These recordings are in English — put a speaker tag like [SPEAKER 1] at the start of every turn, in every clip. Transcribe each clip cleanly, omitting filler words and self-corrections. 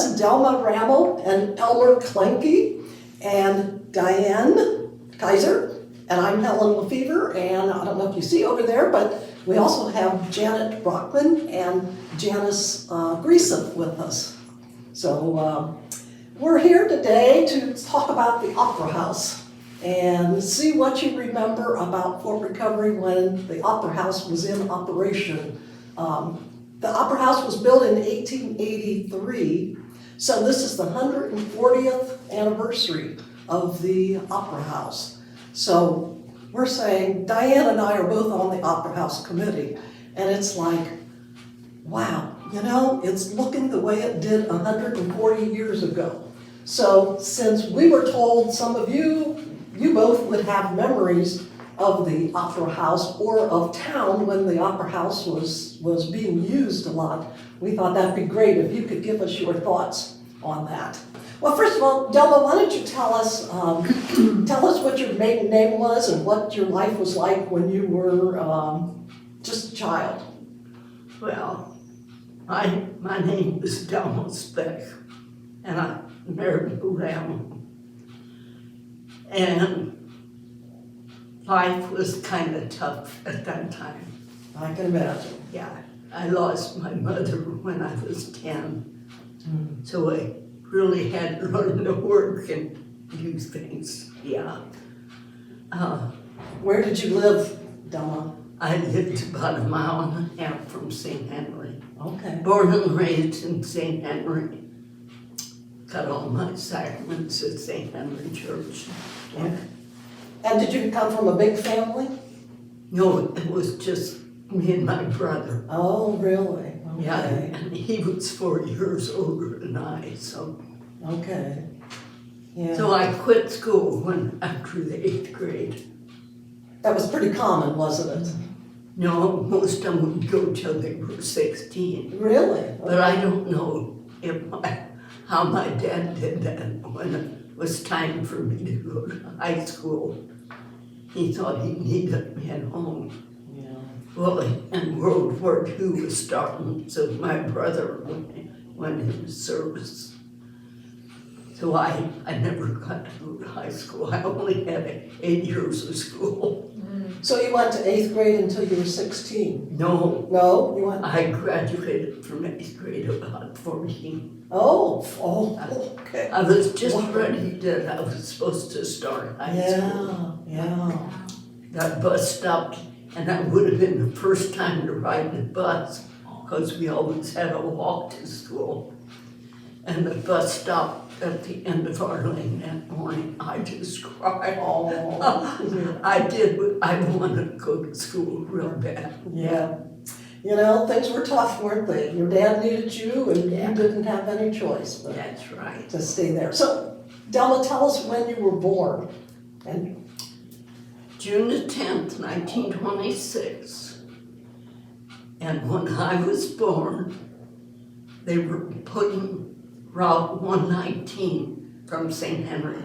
[SPEAKER 1] us Delma Rammel and Elmer Klenke and Dian, Kaiser, and I'm Helen LeFevre, and I don't know if you see over there, but we also have Janet Brockman and Janice Greason with us. So we're here today to talk about the Opera House and see what you remember about Fort Recovery when the Opera House was in operation. The Opera House was built in 1883, so this is the 140th anniversary of the Opera House. So we're saying, Diane and I are both on the Opera House committee, and it's like, wow, you know, it's looking the way it did 140 years ago. So since we were told, some of you both would have memories of the Opera House or of town when the Opera House was being used a lot, we thought that'd be great if you could give us your thoughts on that. Well, first of all, Delma, why don't you tell us what your maiden name was and what your life was like when you were just a child.
[SPEAKER 2] Well, my name is Delma Speck, and I married Rammel. And life was kind of tough at that time.
[SPEAKER 1] I can imagine.
[SPEAKER 2] Yeah, I lost my mother when I was 10, so I really had to learn to work and do things, yeah.
[SPEAKER 1] Where did you live, Delma?
[SPEAKER 2] I lived about a mile and a half from St. Henry.
[SPEAKER 1] Okay.
[SPEAKER 2] Born and raised in St. Henry. Got all my sacraments at St. Henry Church.
[SPEAKER 1] Okay. And did you come from a big family?
[SPEAKER 2] No, it was just me and my brother.
[SPEAKER 1] Oh, really? Okay.
[SPEAKER 2] Yeah, and he was 4 years older than I, so.
[SPEAKER 1] Okay. Yeah.
[SPEAKER 2] So I quit school after the 8th grade.
[SPEAKER 1] That was pretty common, wasn't it?
[SPEAKER 2] No, most of them would go till they were 16.
[SPEAKER 1] Really? Okay.
[SPEAKER 2] But I don't know how my dad did that when it was time for me to go to high school. He thought he needed me at home.
[SPEAKER 1] Yeah.
[SPEAKER 2] Well, and World War II was starting, so my brother went into service. So I never got to go to high school. I only had 8 years of school.
[SPEAKER 1] So you went to 8th grade until you were 16?
[SPEAKER 2] No,
[SPEAKER 1] No? You went?
[SPEAKER 2] I graduated from 8th grade about 14.
[SPEAKER 1] Oh, okay.
[SPEAKER 2] I was just ready that I was supposed to start high school.
[SPEAKER 1] Yeah.
[SPEAKER 2] That bus stopped, and that would have been the first time to ride the bus, because we always had to walk to school. And the bus stopped at the end of our lane that morning. I just cried.
[SPEAKER 1] Oh.
[SPEAKER 2] I wanted to go to school real bad.
[SPEAKER 1] Yeah. You know, things were tough, weren't they? Your dad needed you, and you didn't have any choice but
[SPEAKER 2] That's right.
[SPEAKER 1] to stay there. So, Delma, tell us when you were born. And
[SPEAKER 2] June the 10th, 1926. And when I was born, they were putting Route 119 from St. Henry.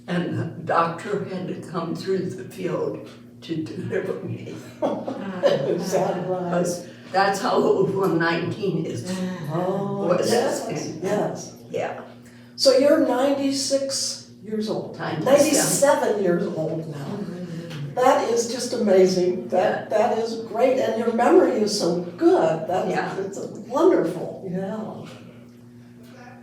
[SPEAKER 2] And the doctor had to come through the field to deliver me.
[SPEAKER 1] is that right?
[SPEAKER 2] Because that's how old 119 is.
[SPEAKER 1] Oh,
[SPEAKER 2] Yes.
[SPEAKER 1] Yes.
[SPEAKER 2] Yeah.
[SPEAKER 1] So you're 96 years old. 97 years old now. That is just amazing. That is great, and your memory is so good. It's wonderful. Yeah.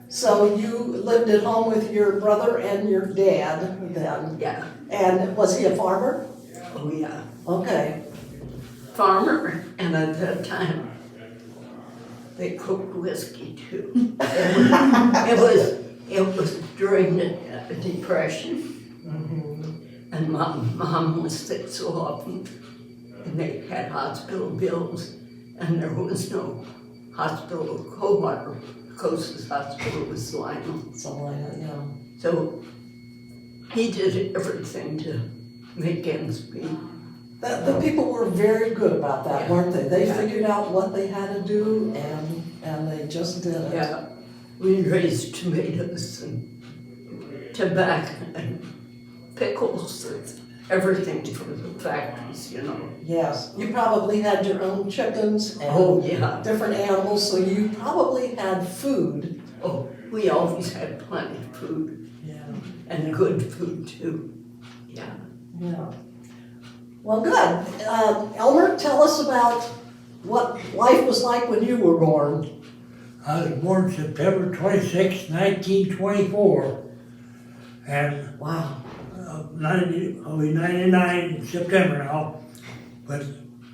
[SPEAKER 1] So you lived at home with your brother and your dad then?
[SPEAKER 2] Yeah.
[SPEAKER 1] And was he a farmer?
[SPEAKER 2] Oh, yeah.
[SPEAKER 1] Okay.
[SPEAKER 2] Farmer, and at that time, they cooked whiskey too. It was during the Depression. And my mom was sick so often, and they had hospital bills, and there was no hospital co-water. The closest hospital was Salina.
[SPEAKER 1] Yeah.
[SPEAKER 2] So he did everything to make ends meet.
[SPEAKER 1] The people were very good about that, weren't they? They figured out what they had to do, and they just did it.
[SPEAKER 2] Yeah, we raised tomatoes and tobacco and pickles and everything from the factories, you know.
[SPEAKER 1] Yes, you probably had your own chickens and different animals, so you probably had food
[SPEAKER 2] Oh, we always had plenty of food,
[SPEAKER 1] Yeah.
[SPEAKER 2] and good food too. Yeah.
[SPEAKER 1] Yeah. Well, good. Elmer, tell us about what life was like when you were born.
[SPEAKER 3] I was born September 26, 1924, and
[SPEAKER 1] Wow.
[SPEAKER 3] 99 in September now. But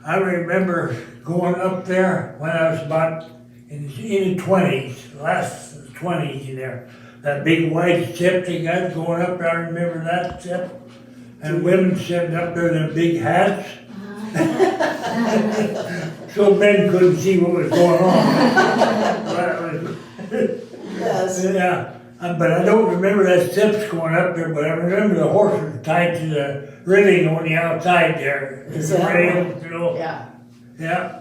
[SPEAKER 3] I remember going up there when I was about in the 20s, last 20s in there. That big white step they got going up there, I remember that step. And women sitting up there in their big hats. So men couldn't see what was going on.
[SPEAKER 1] Yes.
[SPEAKER 3] Yeah, but I don't remember that steps going up there, but I remember the horse was tied to the railing on the outside there.
[SPEAKER 1] Is
[SPEAKER 3] The
[SPEAKER 1] that
[SPEAKER 3] rail,
[SPEAKER 1] right?
[SPEAKER 3] you know.
[SPEAKER 2] Yeah.
[SPEAKER 3] Yeah.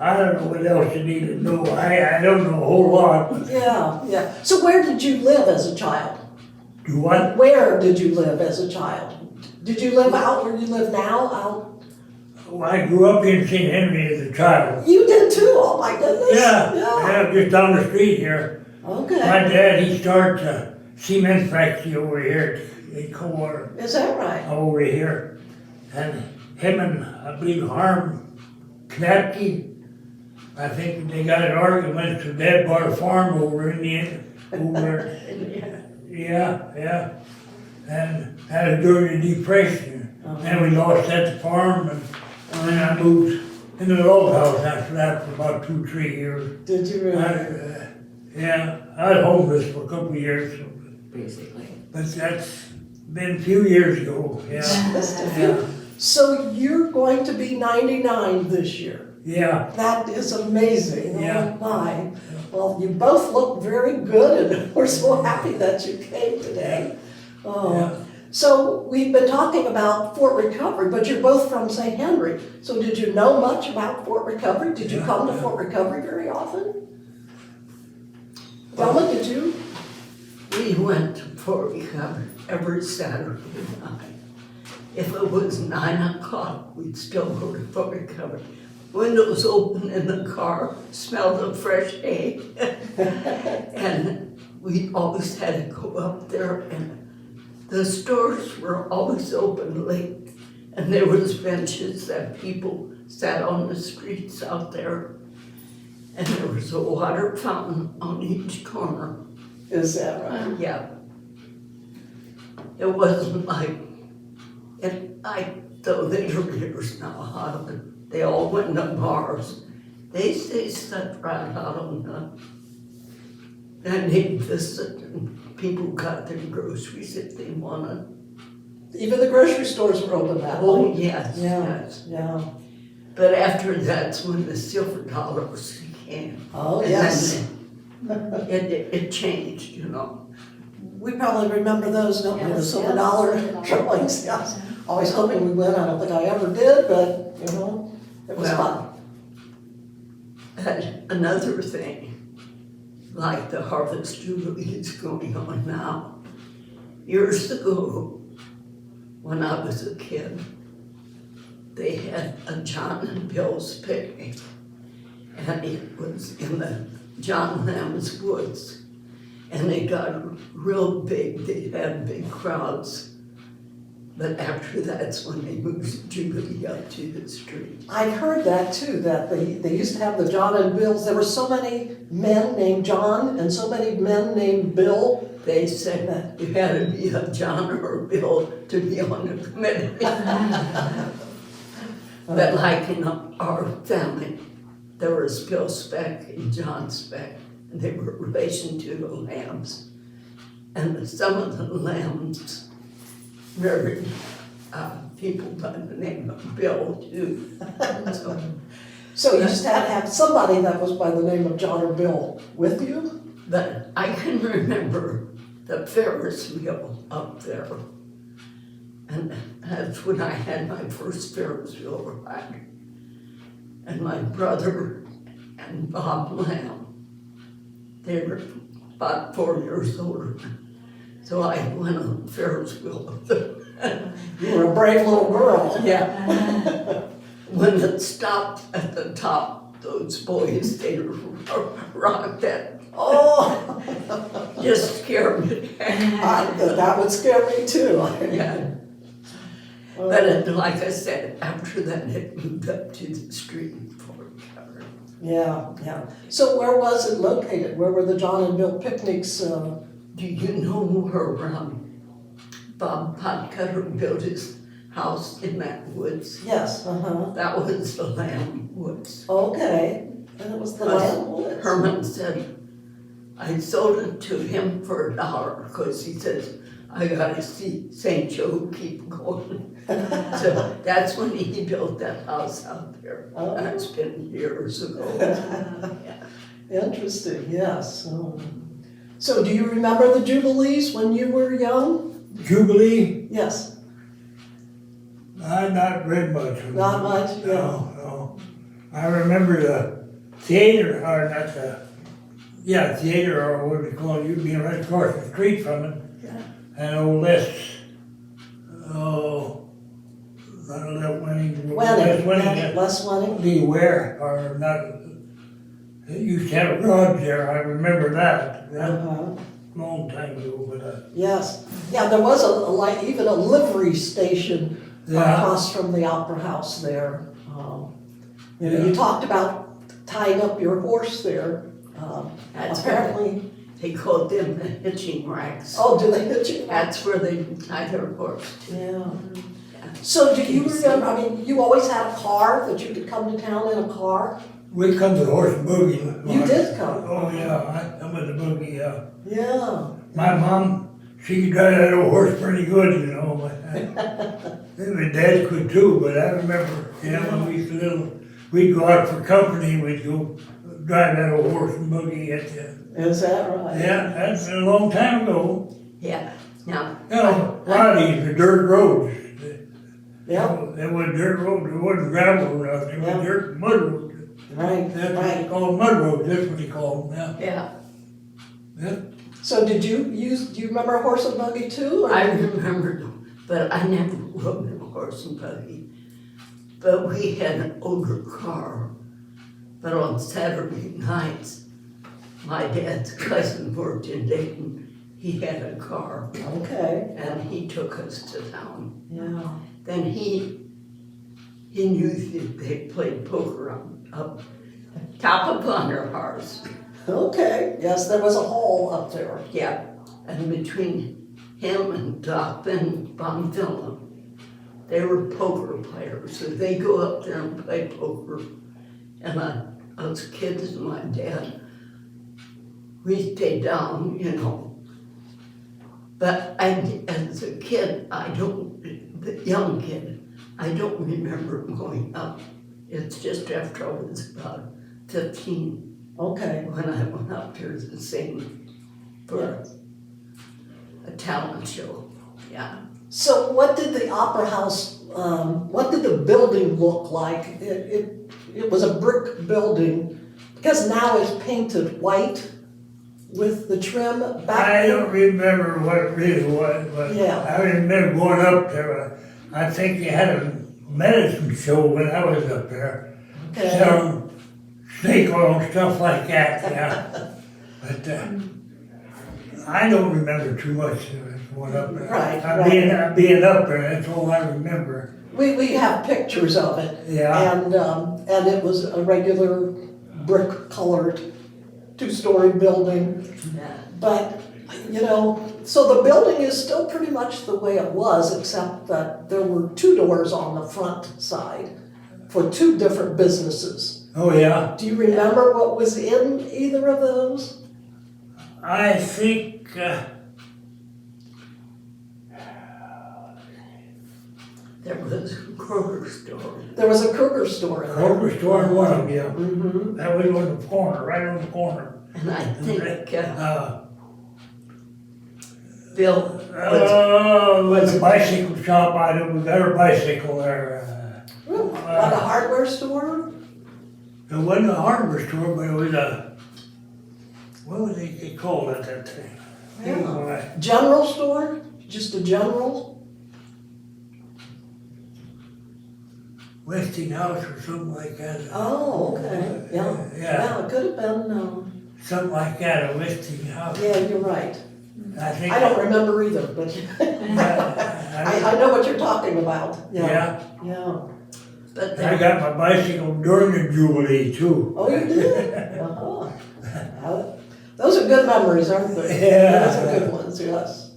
[SPEAKER 3] I don't know what else you need to know. I don't know a whole lot.
[SPEAKER 1] Yeah, yeah. So where did you live as a child?
[SPEAKER 3] Do what?
[SPEAKER 1] Where did you live as a child? Did you live out where you live now? Out?
[SPEAKER 3] Well, I grew up in St. Henry as a child.
[SPEAKER 1] You did too. Oh my goodness.
[SPEAKER 3] Yeah, just down the street here.
[SPEAKER 1] Okay.
[SPEAKER 3] My dad, he started a cement factory over here in Coldwater,
[SPEAKER 1] Is that right?
[SPEAKER 3] over here. And him and, I believe, Harm Knapke, I think they got an argument, so Dad bought a farm over in the end, over, yeah. And that was during the Depression. And we lost that farm, and then I moved into the old house after that for about 2-3 years.
[SPEAKER 1] Did you really?
[SPEAKER 3] Yeah, I was homeless for a couple of years, so,
[SPEAKER 2] Basically.
[SPEAKER 3] but that's been a few years ago, yeah.
[SPEAKER 1] Just a few. So you're going to be 99 this year.
[SPEAKER 3] Yeah,
[SPEAKER 1] That is amazing.
[SPEAKER 3] Yeah.
[SPEAKER 1] Oh my. Well, you both look very good, and we're so happy that you came today. Oh.
[SPEAKER 3] Yeah.
[SPEAKER 1] So we've been talking about Fort Recovery, but you're both from St. Henry. So did you know much about Fort Recovery? Did you come to Fort Recovery very often? Delma, did you?
[SPEAKER 2] We went to Fort Recovery every Saturday night. If it was 9 o'clock, we'd still go to Fort Recovery. Windows open in the car, smelled of fresh hay. And we always had to go up there, and the stores were always open late. And there was benches that people sat on the streets out there. And there was a water fountain on each corner.
[SPEAKER 1] Is that right?
[SPEAKER 2] Yeah. It wasn't like, the later years now, they all went to bars. They sat right out on and they'd visit, and people got their groceries if they wanted.
[SPEAKER 1] Even the grocery stores were open that
[SPEAKER 2] Oh,
[SPEAKER 1] late.
[SPEAKER 2] yes,
[SPEAKER 1] Yeah.
[SPEAKER 2] yes.
[SPEAKER 1] Yeah.
[SPEAKER 2] But after that's when the silver dollars came.
[SPEAKER 1] Oh,
[SPEAKER 2] And
[SPEAKER 1] yes.
[SPEAKER 2] then it changed, you know.
[SPEAKER 1] We probably remember those, don't we? The
[SPEAKER 4] Yes,
[SPEAKER 1] silver
[SPEAKER 4] yes,
[SPEAKER 1] dollar
[SPEAKER 4] silver dollar.
[SPEAKER 1] triplings, yes. Always hoping we win. I don't think I ever did, but, you know, it was
[SPEAKER 2] Well,
[SPEAKER 1] fun.
[SPEAKER 2] And another thing, like the Harvest Jubilee is going on now. Years ago, when I was a kid, they had a John and Bill's picnic. And it was in the John Lamb's woods. And they got real big, they had big crowds. But after that's when they moved Jubilee up to the street.
[SPEAKER 1] I've heard that too, that they used to have the John and Bills. There were so many men named John and so many men named Bill.
[SPEAKER 2] They said that you had to be a John or a Bill to be on the committee. But like in our family, there was Bill Speck and John Speck, and they were relation to the Lambs. And some of the Lambs married people by the name of Bill too.
[SPEAKER 1] So you just had to have somebody that was by the name of John or Bill with you?
[SPEAKER 2] But I can remember the Ferris wheel up there. And that's when I had my first Ferris wheel ride. And my brother and Bob Lamb, they were about 4 years older. So I went on the Ferris wheel with them.
[SPEAKER 1] You were a brave little girl.
[SPEAKER 2] Yeah. When it stopped at the top, those boys, they rocked that
[SPEAKER 1] Oh,
[SPEAKER 2] Just scared me.
[SPEAKER 1] that would scare me too.
[SPEAKER 2] Yeah. But like I said, after that, it moved up to the street for cover.
[SPEAKER 1] Yeah, yeah. So where was it located? Where were the John and Bill picnics?
[SPEAKER 2] Do you know where Bob Podcutter built his house in that woods?
[SPEAKER 1] Yes,
[SPEAKER 2] That was the Lamb Woods.
[SPEAKER 1] Okay. And it was the Lamb Woods.
[SPEAKER 2] Herman said, I sold it to him for $1 because he says, I gotta see St. Joe keep going. So that's when he built that house out there.
[SPEAKER 1] Oh.
[SPEAKER 2] That's been years ago.
[SPEAKER 1] Interesting, yes. So do you remember the Jubilees when you were young?
[SPEAKER 3] Jubilee,
[SPEAKER 1] Yes,
[SPEAKER 3] I not read much. of
[SPEAKER 1] not
[SPEAKER 3] it.
[SPEAKER 1] much, yeah.
[SPEAKER 3] No. I remember the theater, or not the, theater, or what do you call it, you'd be right across the street from it.
[SPEAKER 2] Yeah.
[SPEAKER 3] And old Les, not Les Winning.
[SPEAKER 1] Les Wenning.
[SPEAKER 3] Beware, or not, it used to have a garage there, I remember that.
[SPEAKER 1] Uh-huh.
[SPEAKER 3] Long time ago, but,
[SPEAKER 1] Yes, yeah, there was like even a livery station
[SPEAKER 3] Yeah.
[SPEAKER 1] across from the Opera House there. You know, you
[SPEAKER 3] Yeah.
[SPEAKER 1] talked about tying up your horse there.
[SPEAKER 2] That's
[SPEAKER 1] Apparently,
[SPEAKER 2] They called them the hitching racks.
[SPEAKER 1] oh, do they hit you?
[SPEAKER 2] That's where they tie their horse to.
[SPEAKER 1] Yeah. So do you remember, I mean, you always had a car that you could come to town in a car?
[SPEAKER 3] we come to the horse and boogie.
[SPEAKER 1] You did come?
[SPEAKER 3] Oh, yeah, I'm with the boogie, yeah.
[SPEAKER 1] Yeah.
[SPEAKER 3] My mom, she could drive that old horse pretty good, you know, but my dad could too, but I remember, when we was little, we'd go out for company, we'd go drive that old horse and boogie at the,
[SPEAKER 1] Is that right?
[SPEAKER 3] yeah, that's a long time ago.
[SPEAKER 2] Yeah. Now,
[SPEAKER 3] You know, a lot of these were dirt roads.
[SPEAKER 1] Yeah,
[SPEAKER 3] They were dirt roads, there wasn't gravel or nothing, they
[SPEAKER 1] Yeah.
[SPEAKER 3] were dirt, mud roads.
[SPEAKER 1] right,
[SPEAKER 3] That's what they
[SPEAKER 1] right.
[SPEAKER 3] call them, mud roads, that's what they call them,
[SPEAKER 2] yeah,
[SPEAKER 3] yeah.
[SPEAKER 1] So do you remember a horse and buggy too? or-
[SPEAKER 2] I remember, but I never rode in a horse and buggy. But we had an older car. But on Saturday nights, my dad's cousin worked in Dayton. He had a car
[SPEAKER 1] Okay,
[SPEAKER 2] and he took us to town.
[SPEAKER 1] yeah.
[SPEAKER 2] Then he knew that they played poker up top of Underhars.
[SPEAKER 1] Okay, yes, there was a hall up there.
[SPEAKER 2] Yeah, and between him and Doc Ben Bonvilla, they were poker players, so they go up there and play poker. And us kids and my dad, we stayed down, you know. But as a kid, the young kid, I don't remember going up. It's just after I was about 15
[SPEAKER 1] Okay,
[SPEAKER 2] when I went up there to sing for a talent show. Yeah.
[SPEAKER 1] so what did the Opera House, what did the building look like? It was a brick building, because now it's painted white with the trim back
[SPEAKER 3] I
[SPEAKER 1] there.
[SPEAKER 3] don't remember what it really was, but
[SPEAKER 1] Yeah.
[SPEAKER 3] I remember going up there. I think they had a medicine show when I was up there,
[SPEAKER 1] Okay.
[SPEAKER 3] selling snake oil and stuff like that, yeah. But I don't remember too much of it going up there.
[SPEAKER 1] Right,
[SPEAKER 3] Being up there, that's all I remember.
[SPEAKER 1] We have pictures of it.
[SPEAKER 3] Yeah.
[SPEAKER 1] And it was a regular brick colored two-story building.
[SPEAKER 2] Yeah.
[SPEAKER 1] But, you know, so the building is still pretty much the way it was, except that there were two doors on the front side for two different businesses.
[SPEAKER 3] Oh, yeah.
[SPEAKER 1] Do you remember what was in either of those?
[SPEAKER 3] I think,
[SPEAKER 2] There was a Kroger store.
[SPEAKER 1] There was a Kruger store in there.
[SPEAKER 3] Kroger store in one of them, yeah.
[SPEAKER 1] Mm-hmm.
[SPEAKER 3] That was on the corner, right on the corner.
[SPEAKER 2] And I think
[SPEAKER 3] Uh,
[SPEAKER 2] Bill
[SPEAKER 3] was a bicycle shop, we got our bicycle there.
[SPEAKER 1] Like a hardware store?
[SPEAKER 3] It wasn't a hardware store, but it was what was it called at that thing? Anyway,
[SPEAKER 1] General store? Just a general?
[SPEAKER 3] Westinghouse or something like that.
[SPEAKER 1] Oh, okay, yeah.
[SPEAKER 3] Yeah.
[SPEAKER 1] Yeah, it could have been,
[SPEAKER 3] something like that, a Westinghouse.
[SPEAKER 1] Yeah, you're right.
[SPEAKER 3] I think.
[SPEAKER 1] I don't remember either, but I know what you're talking about.
[SPEAKER 3] Yeah,
[SPEAKER 1] Yeah.
[SPEAKER 2] But
[SPEAKER 3] I got my bicycle during the Jubilee too.
[SPEAKER 1] Oh, you did? Uh-huh. Those are good memories, aren't they?
[SPEAKER 3] Yeah.
[SPEAKER 1] Those are good ones, yes.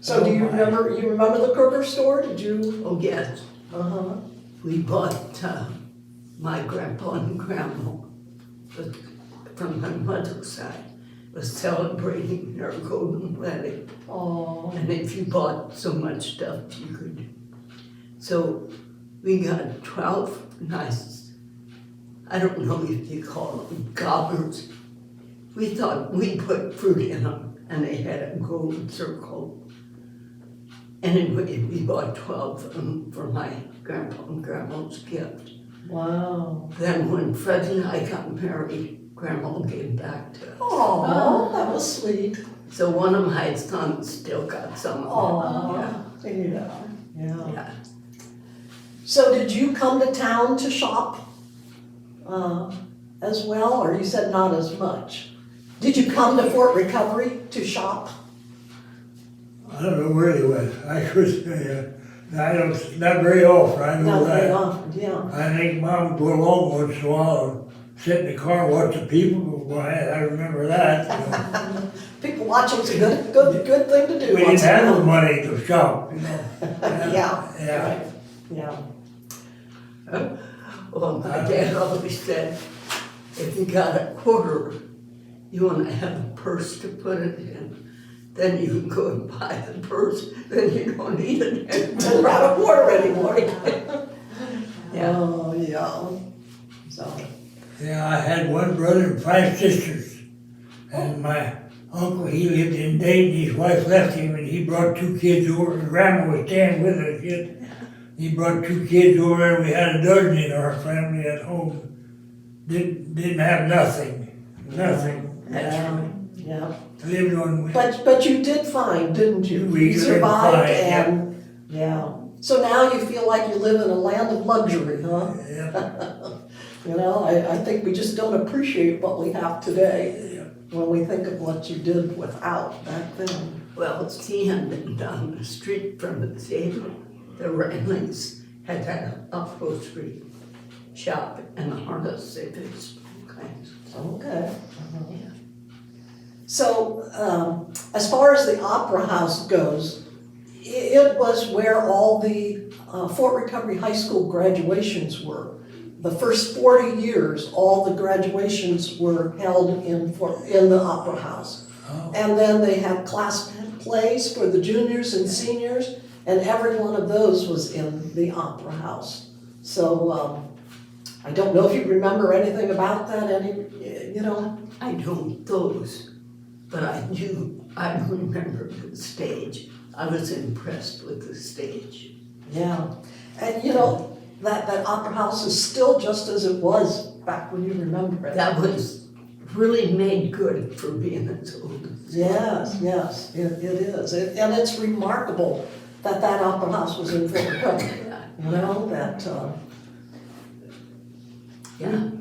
[SPEAKER 1] So do you remember the Kroger store? Did you?
[SPEAKER 2] oh yes,
[SPEAKER 1] Uh-huh.
[SPEAKER 2] we bought my grandpa and grandma from my mother's side was celebrating their golden wedding.
[SPEAKER 1] Oh.
[SPEAKER 2] And if you bought so much stuff, you could. So we got 12 nice, I don't know if you call them gobblers. We thought we put fruit in them and they had a gold circle. Anyway, we bought 12 of them for my grandpa and grandma's gift.
[SPEAKER 1] Wow.
[SPEAKER 2] Then when Fred and I got married, grandma gave back to us.
[SPEAKER 1] Oh, that was sweet.
[SPEAKER 2] So one of my sons still got some of
[SPEAKER 1] Oh,
[SPEAKER 2] it.
[SPEAKER 1] yeah.
[SPEAKER 2] Yeah.
[SPEAKER 1] So did you come to town to shop as well, or you said not as much? Did you come to Fort Recovery to shop?
[SPEAKER 3] I don't know where he was. I don't, not very often, I know
[SPEAKER 1] Not very
[SPEAKER 3] that.
[SPEAKER 1] often, yeah.
[SPEAKER 3] I think Mom would go along once in a while and sit in the car and watch the people go by. I remember that. You know.
[SPEAKER 1] People watching's a good thing to do.
[SPEAKER 3] We didn't
[SPEAKER 1] once in a
[SPEAKER 3] have the
[SPEAKER 1] while.
[SPEAKER 3] money to shop, you know.
[SPEAKER 1] Yeah,
[SPEAKER 3] Yeah.
[SPEAKER 1] right, yeah.
[SPEAKER 2] Well, my dad always said, if you got a quarter, you want to have a purse to put it in. Then you can go and buy the purse, then you don't need it
[SPEAKER 1] Didn't have a quarter anymore.
[SPEAKER 2] Yeah.
[SPEAKER 1] Oh, yeah. So,
[SPEAKER 3] Yeah, I had one brother and 5 sisters. And my uncle, he lived in Dayton, his wife left him and he brought 2 kids over. And Grandma was staying with us yet. He brought 2 kids over and we had a dozen in our family at home. Didn't have nothing. Nothing.
[SPEAKER 1] yeah.
[SPEAKER 3] Lived on.
[SPEAKER 1] But you did fine, didn't you?
[SPEAKER 3] We
[SPEAKER 1] You
[SPEAKER 3] did
[SPEAKER 1] survived
[SPEAKER 3] fine, yeah.
[SPEAKER 1] and, yeah. So now you feel like you live in a land of luxury, huh?
[SPEAKER 3] Yeah.
[SPEAKER 1] You know, I think we just don't appreciate what we have today when we think of what you did without back then.
[SPEAKER 2] Well, Dian down the street from the theater, the Rammel's had that upholstery shop and a harness they fixed all kinds.
[SPEAKER 1] Okay. So, as far as the Opera House goes, it was where all the Fort Recovery High School graduations were. The first 40 years, all the graduations were held in the Opera House.
[SPEAKER 3] Oh.
[SPEAKER 1] And then they had class plays for the juniors and seniors, and every one of those was in the Opera House. So, I don't know if you remember anything about that, you know?
[SPEAKER 2] I don't those, but I remember the stage. I was impressed with the stage.
[SPEAKER 1] Yeah, and you know, that Opera House is still just as it was back when you remember it.
[SPEAKER 2] That was really made good for being as old as
[SPEAKER 1] Yes, it is. And it's remarkable that Opera House was in Fort Recovery. You know, that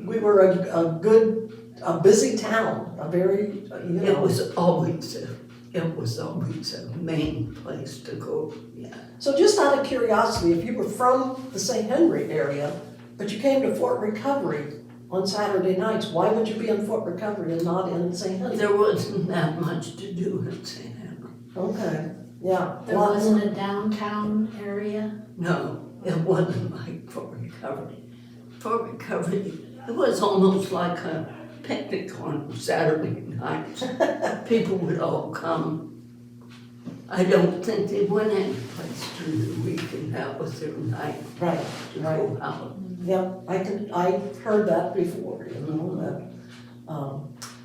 [SPEAKER 1] we were a busy town, a very, you know.
[SPEAKER 2] It was always a main place to go, yeah.
[SPEAKER 1] So just out of curiosity, if you were from the St. Henry area, but you came to Fort Recovery on Saturday nights, why would you be in Fort Recovery and not in St. Henry?
[SPEAKER 2] There wasn't that much to do in St. Henry.
[SPEAKER 1] Okay, yeah.
[SPEAKER 4] There wasn't a downtown area?
[SPEAKER 2] No, it wasn't like Fort Recovery. Fort Recovery, it was almost like a picnic on Saturday nights. People would all come. I don't think they went any place during the week, and that was their night
[SPEAKER 1] Right,
[SPEAKER 2] to
[SPEAKER 1] right.
[SPEAKER 2] go out.
[SPEAKER 1] Yeah, I've heard that before, you know, that.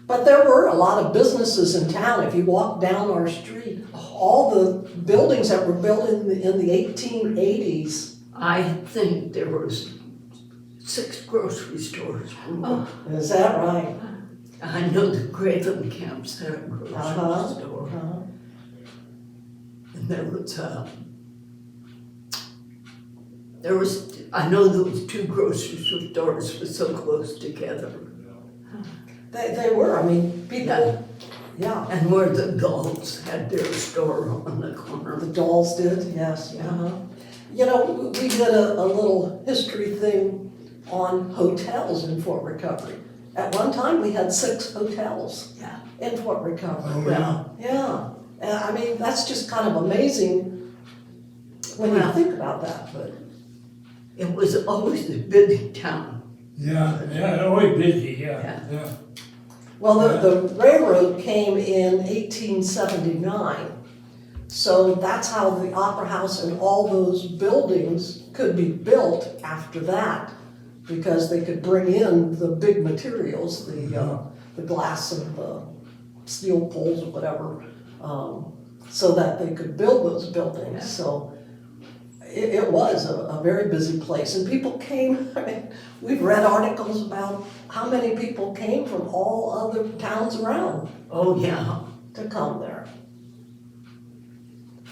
[SPEAKER 1] But there were a lot of businesses in town. If you walk down our street, all the buildings that were built in the 1880s.
[SPEAKER 2] I think there was 6 grocery stores.
[SPEAKER 1] Is that right?
[SPEAKER 2] I know the Graven Camps had a grocery
[SPEAKER 1] Uh-huh.
[SPEAKER 2] store.
[SPEAKER 1] Uh-huh.
[SPEAKER 2] And I know those 2 grocery stores were so close together.
[SPEAKER 1] They were, I mean, people, yeah.
[SPEAKER 2] And where the adults had their store on the corner.
[SPEAKER 1] The dolls did, yes.
[SPEAKER 2] Yeah.
[SPEAKER 1] Uh-huh. You know, we did a little history thing on hotels in Fort Recovery. At one time, we had 6 hotels
[SPEAKER 2] Yeah.
[SPEAKER 1] in Fort Recovery.
[SPEAKER 3] Oh, yeah.
[SPEAKER 1] Yeah, and I mean, that's just kind of amazing when you
[SPEAKER 2] Well-
[SPEAKER 1] think about that, but.
[SPEAKER 2] It was always a busy town.
[SPEAKER 3] Yeah, always busy,
[SPEAKER 2] Yeah.
[SPEAKER 3] yeah.
[SPEAKER 1] Well, the railroad came in 1879, so that's how the Opera House and all those buildings could be built after that, because they could bring in the big materials, the glass and the steel poles or whatever, so that they could build those buildings.
[SPEAKER 2] Yeah.
[SPEAKER 1] So it was a very busy place, and people came, I mean, we've read articles about how many people came from all other towns around
[SPEAKER 2] Oh, yeah.
[SPEAKER 1] to come there.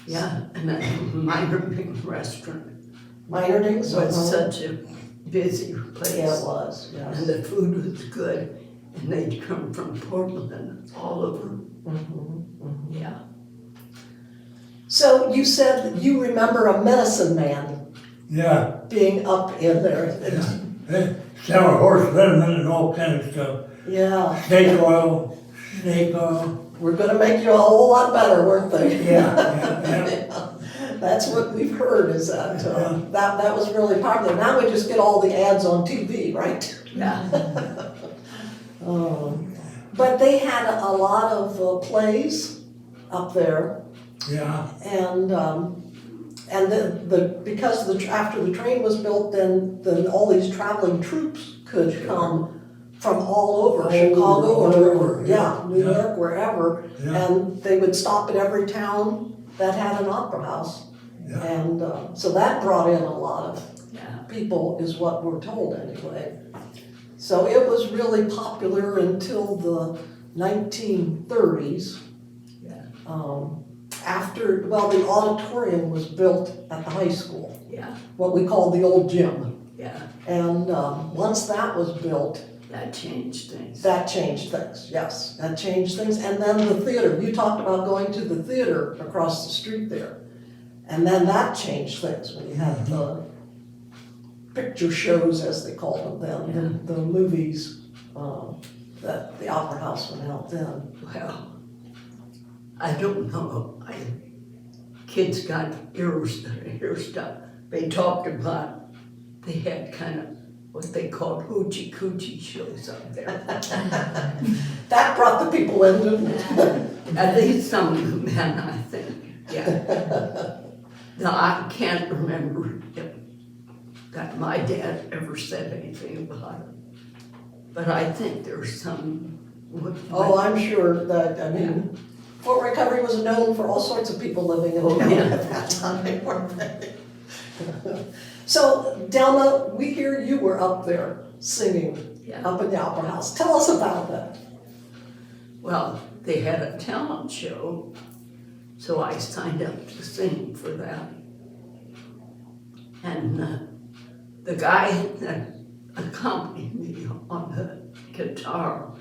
[SPEAKER 2] Yeah, and a minor big restaurant.
[SPEAKER 1] Minor Dings,
[SPEAKER 2] It was such a busy place.
[SPEAKER 1] Yeah, it was,
[SPEAKER 2] And
[SPEAKER 1] yes.
[SPEAKER 2] the food was good, and they'd come from Portland, all over. Yeah.
[SPEAKER 1] So you said that you remember a medicine man
[SPEAKER 3] Yeah,
[SPEAKER 1] being up in there.
[SPEAKER 3] they sell horse liniment and all kind of stuff.
[SPEAKER 1] Yeah,
[SPEAKER 3] Snake oil.
[SPEAKER 1] we're gonna make you a whole lot better, weren't they?
[SPEAKER 3] Yeah.
[SPEAKER 1] That's what we've heard, is that, that was really popular. Now we just get all the ads on TV, right?
[SPEAKER 2] Yeah.
[SPEAKER 1] But they had a lot of plays up there,
[SPEAKER 3] Yeah,
[SPEAKER 1] and because after the train was built, then all these traveling troops could come from all over, Chicago
[SPEAKER 3] all
[SPEAKER 1] or,
[SPEAKER 3] over,
[SPEAKER 1] New
[SPEAKER 3] yeah.
[SPEAKER 1] York, wherever,
[SPEAKER 3] Yeah.
[SPEAKER 1] and they would stop at every town that had an opera house.
[SPEAKER 3] Yeah.
[SPEAKER 1] And so that brought in a lot of
[SPEAKER 2] Yeah.
[SPEAKER 1] people, is what we're told anyway. So it was really popular until the 1930s.
[SPEAKER 2] Yeah.
[SPEAKER 1] After, well, the auditorium was built at the high school,
[SPEAKER 2] Yeah.
[SPEAKER 1] what we call the old gym.
[SPEAKER 2] Yeah.
[SPEAKER 1] And once that was built,
[SPEAKER 2] That changed things.
[SPEAKER 1] that changed things, yes, that changed things. And then the theater, you talked about going to the theater across the street there. And then that changed things when you had the picture shows, as they called them then, the movies that the Opera House went out then.
[SPEAKER 2] Well, I don't know. Kids got ear stuff. They talked about, they had kind of what they called hoochie coochie shows up there.
[SPEAKER 1] That brought the people in, didn't it?
[SPEAKER 2] At least some of the men, I think. Yeah. Now, I can't remember if that my dad ever said anything about it. But I think there's some.
[SPEAKER 1] Oh, I'm sure that, I mean, Fort Recovery was known for all sorts of people living in
[SPEAKER 2] Oh,
[SPEAKER 1] town
[SPEAKER 2] yeah.
[SPEAKER 1] at that time, weren't they? So, Delma, we hear you were up there singing
[SPEAKER 2] Yeah.
[SPEAKER 1] up in the Opera House. Tell us about that.
[SPEAKER 2] Well, they had a talent show, so I signed up to sing for that. And the guy that accompanied me on the guitar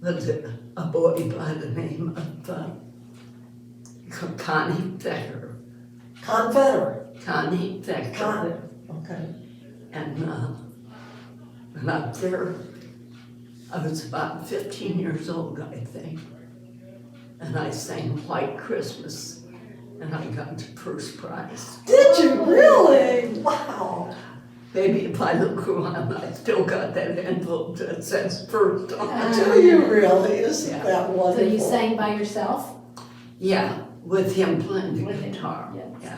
[SPEAKER 2] was a boy by the name of Connie Thacker.
[SPEAKER 1] Confederate.
[SPEAKER 2] Connie Thacker.
[SPEAKER 1] Okay.
[SPEAKER 2] And up there, I was about 15 years old, I think. And I sang White Christmas, and I got the first prize.
[SPEAKER 1] Did you really? Wow.
[SPEAKER 2] Maybe if I look around, I still got that envelope that says first on it.
[SPEAKER 1] Do you really? Isn't
[SPEAKER 2] Yeah.
[SPEAKER 1] that
[SPEAKER 4] So
[SPEAKER 1] wonderful?
[SPEAKER 4] you sang by yourself?
[SPEAKER 2] Yeah, with him playing the
[SPEAKER 4] With him,
[SPEAKER 2] guitar.
[SPEAKER 4] yeah.
[SPEAKER 2] Yeah.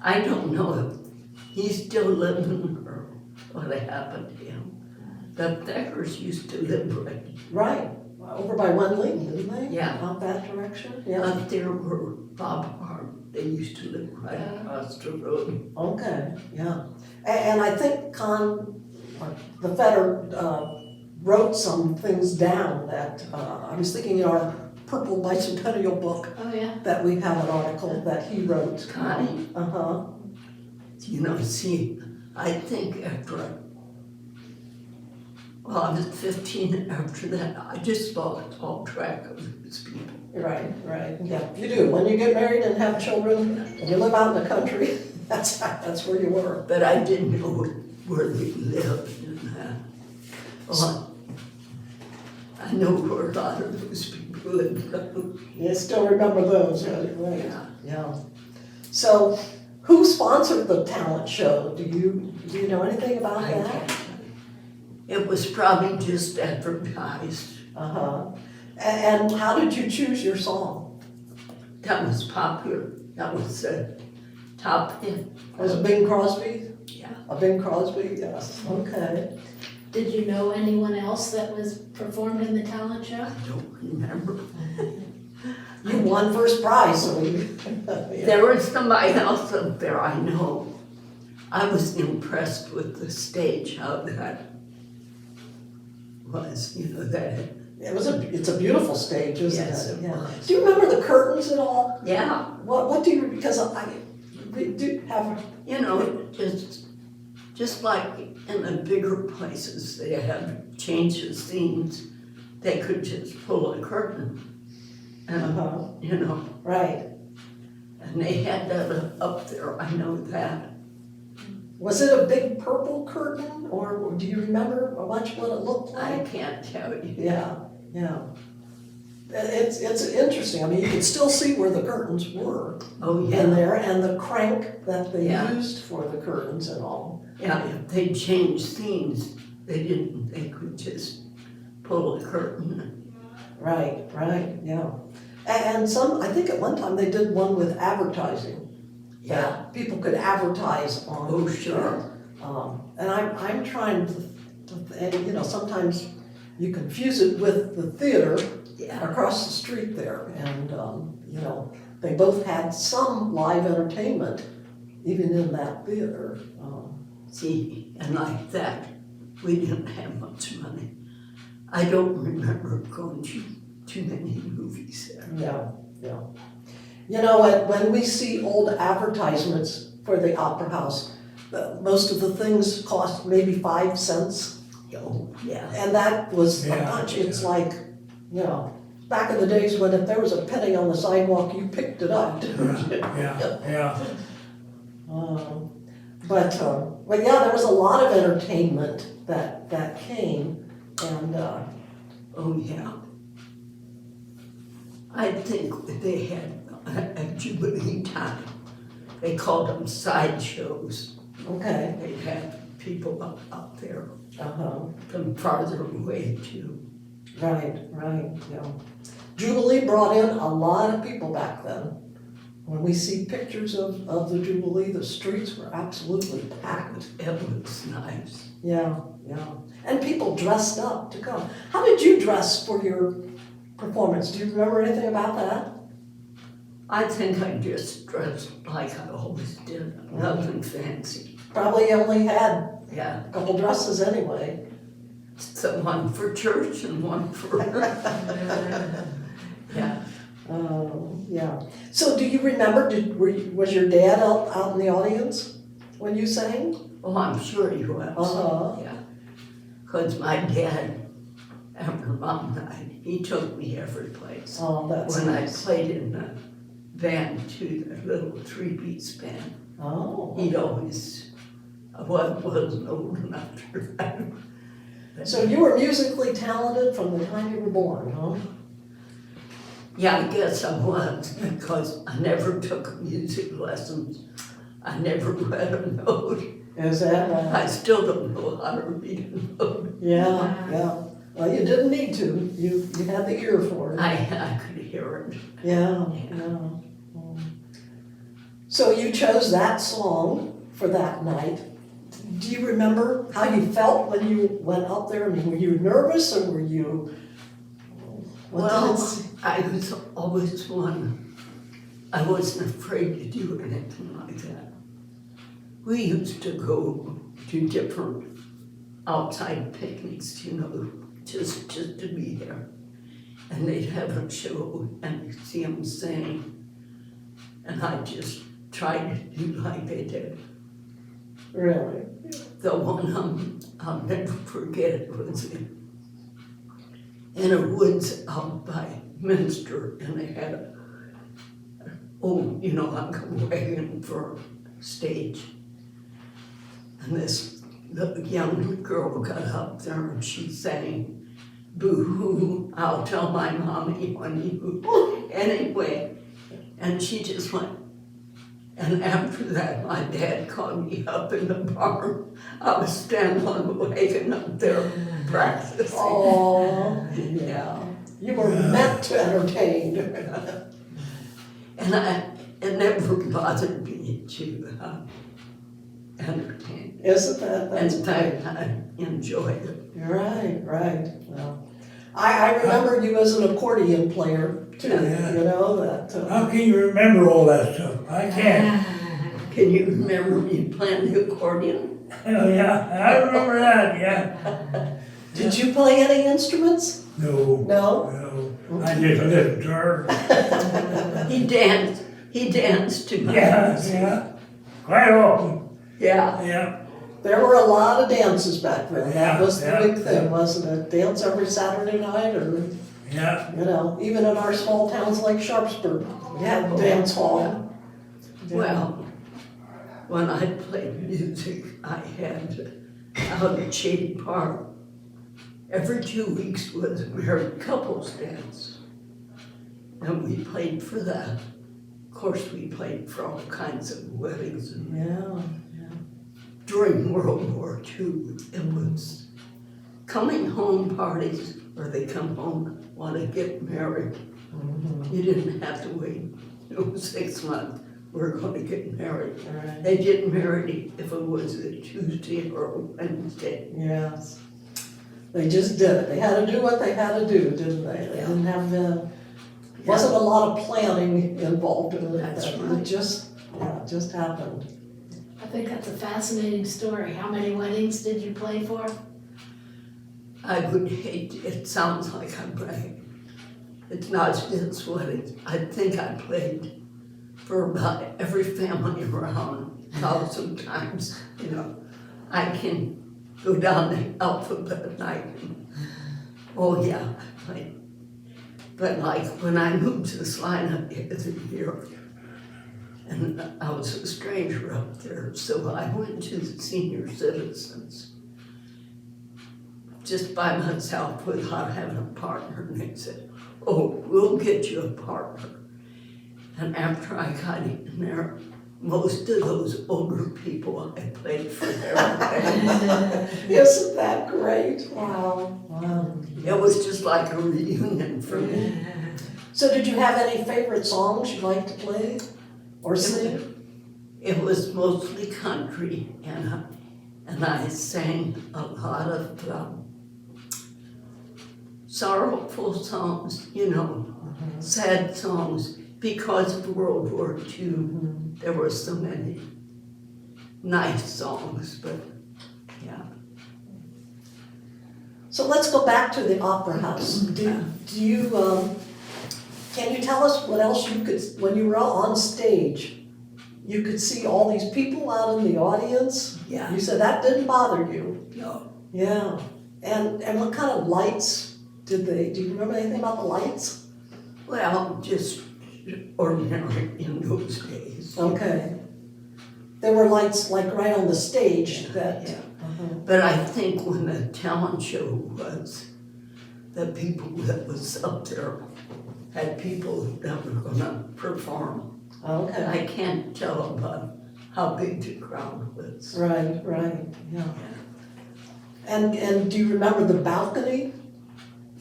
[SPEAKER 2] I don't know if he's still living or what happened to him. The Thackers used to live
[SPEAKER 1] Right. Over by Wendling, didn't they?
[SPEAKER 2] Yeah.
[SPEAKER 1] Out that direction? Yeah.
[SPEAKER 2] up there where Bob Hart, they used to live right across the road.
[SPEAKER 1] Okay, yeah. And I think the Feder wrote some things down that, I was thinking in our Purple Bicentennial book
[SPEAKER 4] Oh, yeah.
[SPEAKER 1] that we have an article that he wrote.
[SPEAKER 2] Connie,
[SPEAKER 1] Uh-huh.
[SPEAKER 2] you know, see, I think after Well, I was 15 after that. I just lost all track of those people.
[SPEAKER 1] Right, right, yeah, you do. When you get married and have children, and you live out in the country, that's where you were.
[SPEAKER 2] But I didn't know where they lived and that. Well, I know where a lot of those people lived.
[SPEAKER 1] You still remember those, right?
[SPEAKER 2] Yeah.
[SPEAKER 1] Yeah. So, who sponsored the talent show? Do you know anything about
[SPEAKER 2] I
[SPEAKER 1] that?
[SPEAKER 2] can't. It was probably just advertised.
[SPEAKER 1] Uh-huh. And how did you choose your song?
[SPEAKER 2] That was popular. That was the top hit.
[SPEAKER 1] Was it Bing Crosby?
[SPEAKER 2] Yeah.
[SPEAKER 1] A Bing Crosby, yes, okay.
[SPEAKER 4] Did you know anyone else that was performed in the talent show?
[SPEAKER 2] I don't remember.
[SPEAKER 1] You won first prize, so you. Yeah.
[SPEAKER 2] There was somebody else up there I know. I was impressed with the stage, how that was, you know, that.
[SPEAKER 1] It's a beautiful stage, isn't
[SPEAKER 2] Yes,
[SPEAKER 1] it?
[SPEAKER 2] it
[SPEAKER 1] Yeah.
[SPEAKER 2] was.
[SPEAKER 1] Do you remember the curtains at all?
[SPEAKER 2] Yeah,
[SPEAKER 1] What do you, because we do have,
[SPEAKER 2] you know, just like in the bigger places, they have changed the scenes. They could just pull a curtain and, you know,
[SPEAKER 1] right.
[SPEAKER 2] and they had that up there, I know that.
[SPEAKER 1] Was it a big purple curtain, or do you remember much what it looked
[SPEAKER 2] I
[SPEAKER 1] like?
[SPEAKER 2] can't tell you.
[SPEAKER 1] Yeah, yeah. It's interesting. I mean, you can still see where the curtains were
[SPEAKER 2] Oh,
[SPEAKER 1] in
[SPEAKER 2] yeah.
[SPEAKER 1] there, and the crank that they
[SPEAKER 2] Yeah.
[SPEAKER 1] used for the curtains and all.
[SPEAKER 2] Yeah, if they changed scenes, they didn't, they could just pull a curtain.
[SPEAKER 1] Right, yeah. And some, I think at one time they did one with advertising.
[SPEAKER 2] Yeah.
[SPEAKER 1] That people could advertise on.
[SPEAKER 2] Oh, sure.
[SPEAKER 1] And I'm trying to, you know, sometimes you confuse it with the theater
[SPEAKER 2] Yeah.
[SPEAKER 1] across the street there. And, you know, they both had some live entertainment, even in that theater.
[SPEAKER 2] See, and like that, we didn't have much money. I don't remember going to too many movies there.
[SPEAKER 1] Yeah. You know, when we see old advertisements for the Opera House, most of the things cost maybe 5 cents.
[SPEAKER 2] Oh, yeah.
[SPEAKER 1] And that was a
[SPEAKER 3] Yeah,
[SPEAKER 1] bunch. It's like, you know, back in the days when if there was a penny on the sidewalk, you picked it up.
[SPEAKER 3] Yeah.
[SPEAKER 1] But yeah, there was a lot of entertainment that came, and
[SPEAKER 2] Oh, yeah. I think they had a Jubilee time. They called them sideshows.
[SPEAKER 1] okay,
[SPEAKER 2] They had people up there
[SPEAKER 1] uh-huh,
[SPEAKER 2] from farther away too.
[SPEAKER 1] right, yeah. Jubilee brought in a lot of people back then. When we see pictures of the Jubilee, the streets were absolutely packed.
[SPEAKER 2] It was nice.
[SPEAKER 1] Yeah. And people dressed up to come. How did you dress for your performance? Do you remember anything about that?
[SPEAKER 2] I think I just dressed like I always did, nothing fancy.
[SPEAKER 1] Probably only had
[SPEAKER 2] Yeah,
[SPEAKER 1] a couple dresses anyway.
[SPEAKER 2] so one for church and one for, yeah.
[SPEAKER 1] Yeah. So do you remember, was your dad out in the audience when you sang?
[SPEAKER 2] Oh, I'm sure he was.
[SPEAKER 1] Uh-huh.
[SPEAKER 2] Yeah. Because my dad, after Mom died, he took me every place.
[SPEAKER 1] Oh, that's
[SPEAKER 2] When I
[SPEAKER 1] nice.
[SPEAKER 2] played in the band too, the little 3-piece band,
[SPEAKER 1] Oh.
[SPEAKER 2] he'd always, I wasn't old enough to ride.
[SPEAKER 1] So you were musically talented from the time you were born, huh?
[SPEAKER 2] Yeah, I guess I was, because I never took music lessons. I never read a note.
[SPEAKER 1] Is that right?
[SPEAKER 2] I still don't know how to read a note.
[SPEAKER 1] Yeah. Well, you didn't need to. You had the ear for it.
[SPEAKER 2] I could hear it.
[SPEAKER 1] Yeah. So you chose that song for that night. Do you remember how you felt when you went up there? I mean, were you nervous or were you?
[SPEAKER 2] I was always one. I wasn't afraid to do anything like that. We used to go to different outside picnics, you know, just to be there. And they'd have a show and see them sing. And I just tried to do like they did.
[SPEAKER 1] Really?
[SPEAKER 2] The one I'll never forget it. It was in a woods out by Minster, and they had a, like a wagon for a stage. And the young girl got up there and she sang, "Boo-hoo, I'll tell my mommy when you," anyway. And she just went. And after that, my dad called me up in the barn. I was standing on the wagon up there practicing.
[SPEAKER 1] Oh, yeah. You were meant to entertain.
[SPEAKER 2] And it never bothered me to entertain.
[SPEAKER 1] Isn't that? That's
[SPEAKER 2] In
[SPEAKER 1] great.
[SPEAKER 2] fact, I enjoyed it.
[SPEAKER 1] Right, right. Well, I remember you as an accordion player too,
[SPEAKER 3] Yeah.
[SPEAKER 1] that.
[SPEAKER 3] How can you remember all that stuff? I can't.
[SPEAKER 2] Can you remember me playing the accordion?
[SPEAKER 3] Oh, yeah, I remember that, yeah.
[SPEAKER 1] Did you play any instruments?
[SPEAKER 3] No,
[SPEAKER 1] No?
[SPEAKER 3] no, I just listened to her.
[SPEAKER 2] He danced to my
[SPEAKER 3] Yeah,
[SPEAKER 2] music.
[SPEAKER 3] yeah, quite often,
[SPEAKER 2] Yeah.
[SPEAKER 3] yeah.
[SPEAKER 1] There were a lot of dances back then. That
[SPEAKER 3] Yeah,
[SPEAKER 1] was the
[SPEAKER 3] yeah,
[SPEAKER 1] big thing,
[SPEAKER 3] yeah.
[SPEAKER 1] wasn't it? Dance every Saturday night or,
[SPEAKER 3] Yeah,
[SPEAKER 1] even in our small towns like Sharpsburg, we had a dance hall.
[SPEAKER 2] Well, when I played music, I had out at Shady Park. Every 2 weeks was a married couples dance. And we played for that. Of course, we played for all kinds of weddings. And
[SPEAKER 1] Yeah.
[SPEAKER 2] during World War II, it was coming home parties where they come home, want to get married. You didn't have to wait 6 months. We're going to get married.
[SPEAKER 1] Right.
[SPEAKER 2] They get married if it was a Tuesday or a Wednesday.
[SPEAKER 1] Yes. They just did it. They had to do what they had to do, didn't they? They didn't have, wasn't a lot of planning involved in it.
[SPEAKER 2] That's
[SPEAKER 1] It
[SPEAKER 2] right.
[SPEAKER 1] just happened.
[SPEAKER 4] I think that's a fascinating story. How many weddings did you play for?
[SPEAKER 2] I would hate, it sounds like I'm bragging. It's not just weddings. I think I played for about every family around 1,000 times. I can go down the alphabet at night. Oh yeah, I played. But like when I moved to this line up here, and I was a stranger up there, so I went to the senior citizens just by myself without having a partner, and they said, "Oh, we'll get you a partner." And after I got in there, most of those older people I played for their band.
[SPEAKER 1] Isn't that great? Wow. Wow.
[SPEAKER 2] It was just like a reunion for me.
[SPEAKER 1] So did you have any favorite songs you like to play or sing?
[SPEAKER 2] It was mostly country, and I sang a lot of sorrowful songs, sad songs. Because of World War II, there were so many nice songs, but yeah.
[SPEAKER 1] So let's go back to the Opera House. Can you tell us what else you could, when you were on stage, you could see all these people out in the audience?
[SPEAKER 2] Yeah.
[SPEAKER 1] You said that didn't bother you?
[SPEAKER 2] No.
[SPEAKER 1] Yeah. And what kind of lights do you remember anything about the lights?
[SPEAKER 2] Well, just ordinary in those days.
[SPEAKER 1] Okay. There were lights like right on the stage that.
[SPEAKER 2] Yeah. But I think when the talent show was, the people that was up there had people that were gonna perform.
[SPEAKER 1] Okay.
[SPEAKER 2] I can't tell about how big the crowd was.
[SPEAKER 1] Right, yeah. And do you remember the balcony?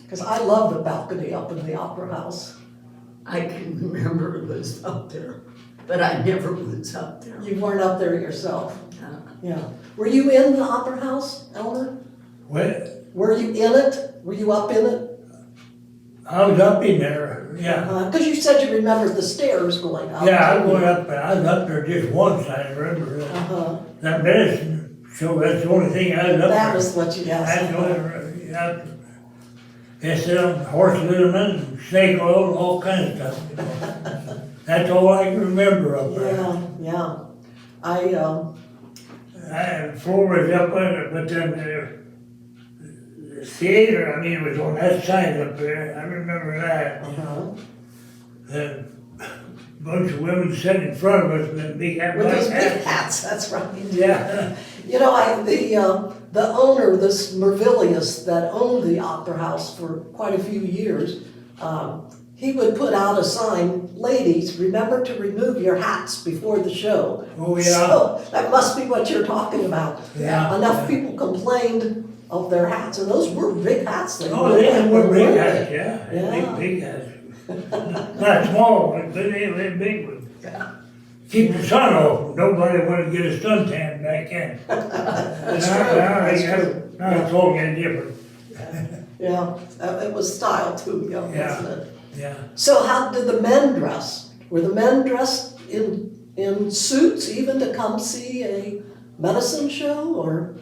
[SPEAKER 1] Because I love the balcony up in the Opera House.
[SPEAKER 2] I can remember it was up there, but I never was up there.
[SPEAKER 1] You weren't up there yourself.
[SPEAKER 2] Uh,
[SPEAKER 1] Yeah. Were you in the Opera House, Elmer?
[SPEAKER 3] what,
[SPEAKER 1] Were you in it? Were you up in it?
[SPEAKER 3] I was up in there, yeah.
[SPEAKER 1] Because you said you remembered the stairs going up.
[SPEAKER 3] Yeah, I went up, but I was up there just once, I remember that.
[SPEAKER 1] Uh-huh.
[SPEAKER 3] That medicine show, that's the only thing I was up there.
[SPEAKER 1] That was what you
[SPEAKER 3] That's
[SPEAKER 1] asked.
[SPEAKER 3] the only, yeah. They horse liniment, snake oil, all kinds of stuff. That's all I can remember up there.
[SPEAKER 1] Yeah.
[SPEAKER 3] The floor was up on it, but then the theater, I mean, it was on that side up there, I remember that. A bunch of women sat in front of us with them big hats.
[SPEAKER 1] With those big hats, that's right.
[SPEAKER 3] Yeah.
[SPEAKER 1] You know, the owner, this Morvilus that owned the Opera House for quite a few years, he would put out a sign, ladies, remember to remove your hats before the show.
[SPEAKER 3] Oh, yeah.
[SPEAKER 1] So that must be what you're talking about.
[SPEAKER 3] Yeah.
[SPEAKER 1] Enough people complained of their hats, and those were big hats.
[SPEAKER 3] They were big hats,
[SPEAKER 1] Yeah.
[SPEAKER 3] yeah. Big hats. Not small ones, but they were big ones.
[SPEAKER 1] Yeah.
[SPEAKER 3] Keep the sun off. Nobody wanted to get a suntan back then.
[SPEAKER 1] That's true.
[SPEAKER 3] Now it's all getting different.
[SPEAKER 1] Yeah, it was style too,
[SPEAKER 3] Yeah.
[SPEAKER 1] wasn't it?
[SPEAKER 3] Yeah.
[SPEAKER 1] So how did the men dress? Were the men dressed in suits even to come see a medicine show, or?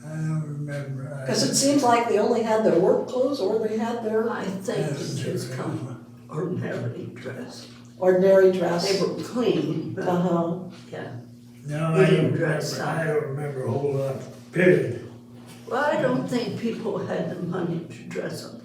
[SPEAKER 3] I don't remember.
[SPEAKER 1] Because it seems like they only had their work clothes or they had their
[SPEAKER 2] I think they just come ordinarily dressed.
[SPEAKER 1] ordinary dress.
[SPEAKER 2] They were clean, but
[SPEAKER 1] Uh-huh.
[SPEAKER 2] yeah.
[SPEAKER 3] No,
[SPEAKER 2] They
[SPEAKER 3] I
[SPEAKER 2] didn't
[SPEAKER 3] don't
[SPEAKER 2] dress
[SPEAKER 3] remember.
[SPEAKER 2] up.
[SPEAKER 3] I don't remember a whole lot, period.
[SPEAKER 2] Well, I don't think people had the money to dress up.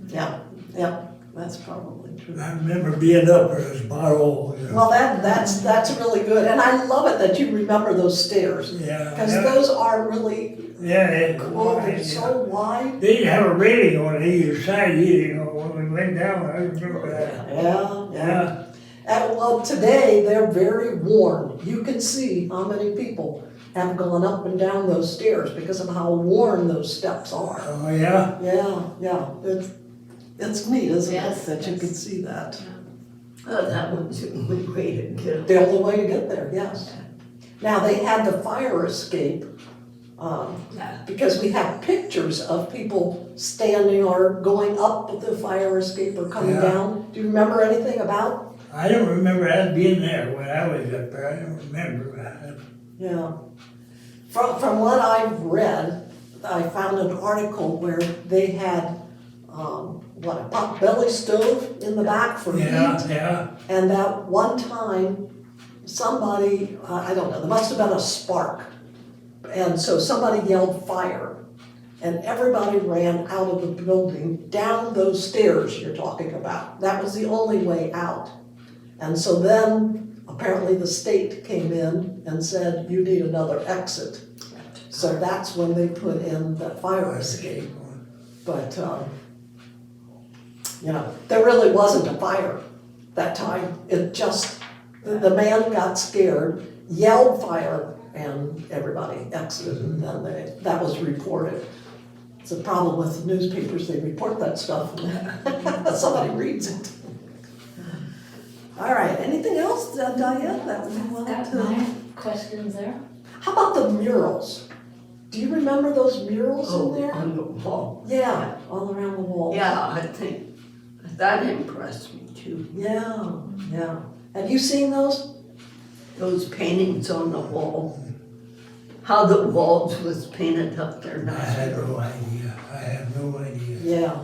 [SPEAKER 1] Yeah, yeah, that's probably true.
[SPEAKER 3] I remember being up there as bottle, you know.
[SPEAKER 1] Well, that's really good, and I love it that you remember those stairs.
[SPEAKER 3] Yeah.
[SPEAKER 1] Because
[SPEAKER 3] yeah.
[SPEAKER 1] those are really
[SPEAKER 3] Yeah, it's
[SPEAKER 1] cool,
[SPEAKER 3] wide,
[SPEAKER 1] they're
[SPEAKER 3] yeah.
[SPEAKER 1] so wide.
[SPEAKER 3] They didn't have a railing on either side either, you know, when we went down, I remember that.
[SPEAKER 1] Yeah,
[SPEAKER 3] Yeah.
[SPEAKER 1] And well, today, they're very worn. You can see how many people have gone up and down those stairs because of how worn those steps are.
[SPEAKER 3] Oh, yeah?
[SPEAKER 1] Yeah, it's neat, isn't it,
[SPEAKER 4] Yes,
[SPEAKER 1] that you
[SPEAKER 4] yes.
[SPEAKER 1] can see that.
[SPEAKER 2] Oh, that was the only way to get.
[SPEAKER 1] The only way to get there, yes. Now, they had the fire escape,
[SPEAKER 2] Yeah.
[SPEAKER 1] because we have pictures of people standing or going up the fire escape or coming
[SPEAKER 3] Yeah.
[SPEAKER 1] down. Do you remember anything about?
[SPEAKER 3] I don't remember that being there when I was up there, I don't remember that.
[SPEAKER 1] Yeah. From what I've read, I found an article where they had, a potbelly stove in the back for
[SPEAKER 3] Yeah,
[SPEAKER 1] heat.
[SPEAKER 3] yeah,
[SPEAKER 1] And that one time, somebody, I don't know, there must have been a spark. And so somebody yelled fire. And everybody ran out of the building, down those stairs you're talking about. That was the only way out. And so then, apparently the state came in and said, you need another exit. So that's when they put in the fire escape. But, there really wasn't a fire that time. It just, the man got scared, yelled fire, and everybody exited, and then that was reported. It's a problem with the newspapers, they report that stuff, and somebody reads it. All right, anything else, Diane, that we wanted
[SPEAKER 4] Got
[SPEAKER 1] to?
[SPEAKER 4] my questions there.
[SPEAKER 1] How about the murals? Do you remember those murals
[SPEAKER 2] Oh,
[SPEAKER 1] in there?
[SPEAKER 2] on the wall.
[SPEAKER 1] Yeah, all around the wall.
[SPEAKER 2] Yeah, I think that impressed me too.
[SPEAKER 1] Yeah. Have you seen those?
[SPEAKER 2] Those paintings on the wall. How the walls was painted up there.
[SPEAKER 3] I had no idea, I have no idea.
[SPEAKER 1] Yeah.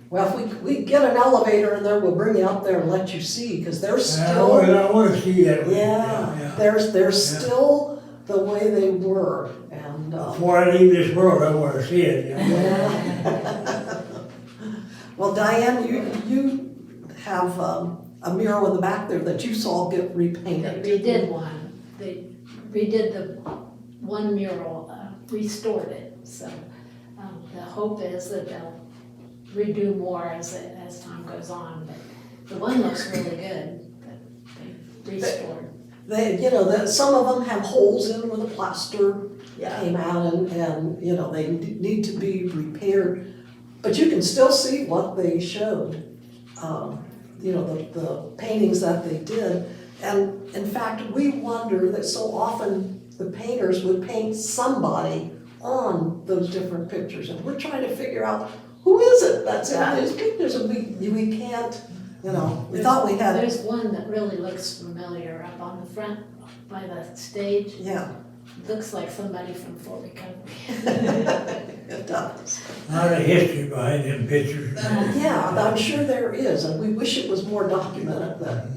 [SPEAKER 1] Well, if we get an elevator in there, we'll bring you up there and let you see, because they're still,
[SPEAKER 3] I wanna see that.
[SPEAKER 1] yeah, they're still the way they were, and,
[SPEAKER 3] Before I leave this world, I wanna see it, you know.
[SPEAKER 1] yeah. Well, Diane, you have a mural in the back there that you saw get
[SPEAKER 4] They
[SPEAKER 1] repainted.
[SPEAKER 4] redid one. They redid the one mural, restored it. So the hope is that they'll redo more as time goes on. But the one looks really good that they restored.
[SPEAKER 1] They, some of them have holes in where the plaster
[SPEAKER 2] Yeah.
[SPEAKER 1] came out, and they need to be repaired. But you can still see what they showed, the paintings that they did. And in fact, we wonder that so often the painters would paint somebody on those different pictures. And we're trying to figure out, who is it that's in these pictures? And we can't, we thought we had.
[SPEAKER 4] There's one that really looks familiar up on the front by the stage.
[SPEAKER 1] Yeah,
[SPEAKER 4] Looks like somebody from Full Recovery.
[SPEAKER 1] it does.
[SPEAKER 3] A lot of history behind them pictures.
[SPEAKER 1] Yeah, I'm sure there is, and we wish it was more documented that,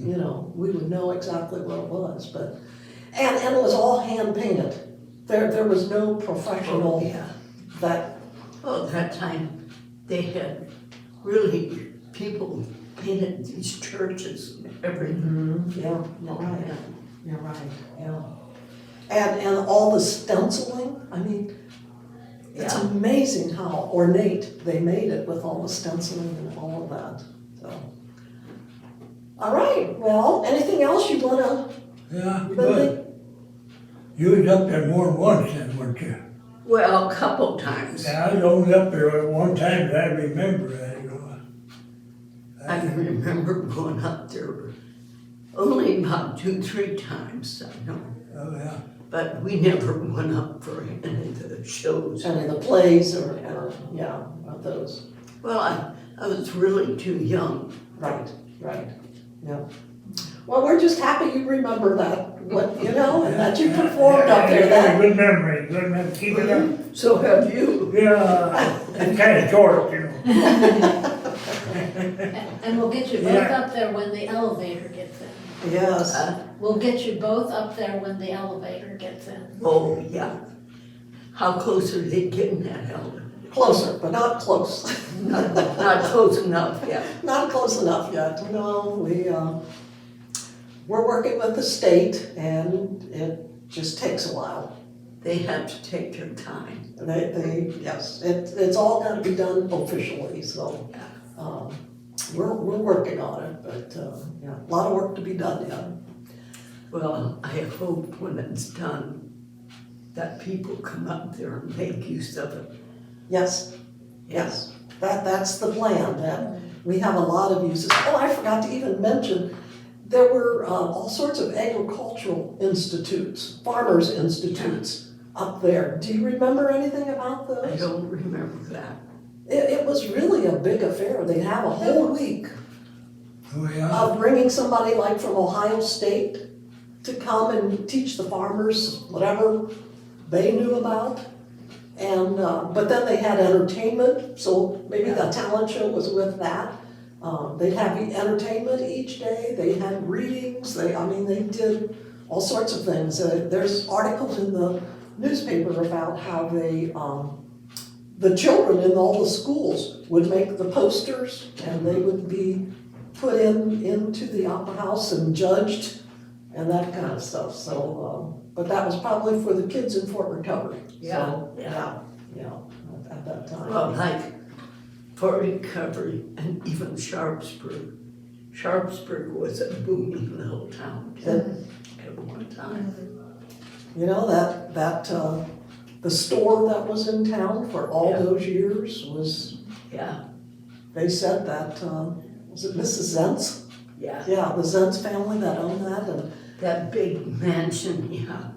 [SPEAKER 1] we would know exactly what it was, but. And it was all hand painted. There was no professional
[SPEAKER 2] Yeah.
[SPEAKER 1] that,
[SPEAKER 2] Oh, that time, they had really, people painted these churches and everything.
[SPEAKER 1] yeah, you're right, you're right, yeah. And all the stenciling, I mean, it's
[SPEAKER 2] Yeah.
[SPEAKER 1] amazing how ornate they made it with all the stenciling and all of that, so. All right, well, anything else you wanna,
[SPEAKER 3] Yeah,
[SPEAKER 1] Lindsay?
[SPEAKER 3] but you was up there more than once then, weren't you?
[SPEAKER 2] Well, a couple times.
[SPEAKER 3] Yeah, I was only up there at one time, but I remember that, you know.
[SPEAKER 2] I remember going up there only about 2-3 times, I know.
[SPEAKER 3] Oh, yeah.
[SPEAKER 2] But we never went up for any of the shows.
[SPEAKER 1] any of the plays or, yeah, of those,
[SPEAKER 2] Well, I was really too young.
[SPEAKER 1] right, yeah. Well, we're just happy you remember that, what, you know, and that you performed up there, that,
[SPEAKER 3] Good memory, keep it up.
[SPEAKER 2] So have you.
[SPEAKER 3] Yeah, it's kind of short, you know.
[SPEAKER 4] And we'll get you both
[SPEAKER 3] Yeah.
[SPEAKER 4] up there when the elevator gets in.
[SPEAKER 1] yes.
[SPEAKER 4] We'll get you both up there when the elevator gets in.
[SPEAKER 2] Oh, yeah. How close are they getting that elevator?
[SPEAKER 1] Closer, but not close.
[SPEAKER 2] Not close enough yet.
[SPEAKER 1] Not close enough yet, no, we're working with the state and it just takes a while.
[SPEAKER 2] They have to take their time.
[SPEAKER 1] Yes, it's all gotta be done officially, so, we're working on it, but, yeah, a lot of work to be done yet.
[SPEAKER 2] Well, I hope when it's done, that people come up there and make use of it.
[SPEAKER 1] Yes, yes, that's the plan, that we have a lot of uses. Oh, I forgot to even mention, there were all sorts of agricultural institutes, farmers' institutes up there. Do you remember anything about those?
[SPEAKER 2] I don't remember that.
[SPEAKER 1] It was really a big affair. They'd have a whole week
[SPEAKER 3] Oh, yeah.
[SPEAKER 1] of bringing somebody like from Ohio State to come and teach the farmers whatever they knew about. And, but then they had entertainment, so maybe the talent show was with that. They'd have entertainment each day, they had readings, they did all sorts of things. There's articles in the newspaper about how the children in all the schools would make the posters and they would be put into the opera house and judged and that kind of stuff, so, but that was probably for the kids in Fort Recovery. So,
[SPEAKER 2] Yeah.
[SPEAKER 1] yeah, at that time.
[SPEAKER 2] Well, like for Recovery and even Sharpsburg. Sharpsburg was a booming little town at one time.
[SPEAKER 1] You know, the store that was in town for all
[SPEAKER 2] Yeah.
[SPEAKER 1] those years was,
[SPEAKER 2] Yeah,
[SPEAKER 1] they said that, was it Mrs. Zentz?
[SPEAKER 2] yeah.
[SPEAKER 1] Yeah, the Zentz family that owned that, and
[SPEAKER 2] That big mansion, yeah.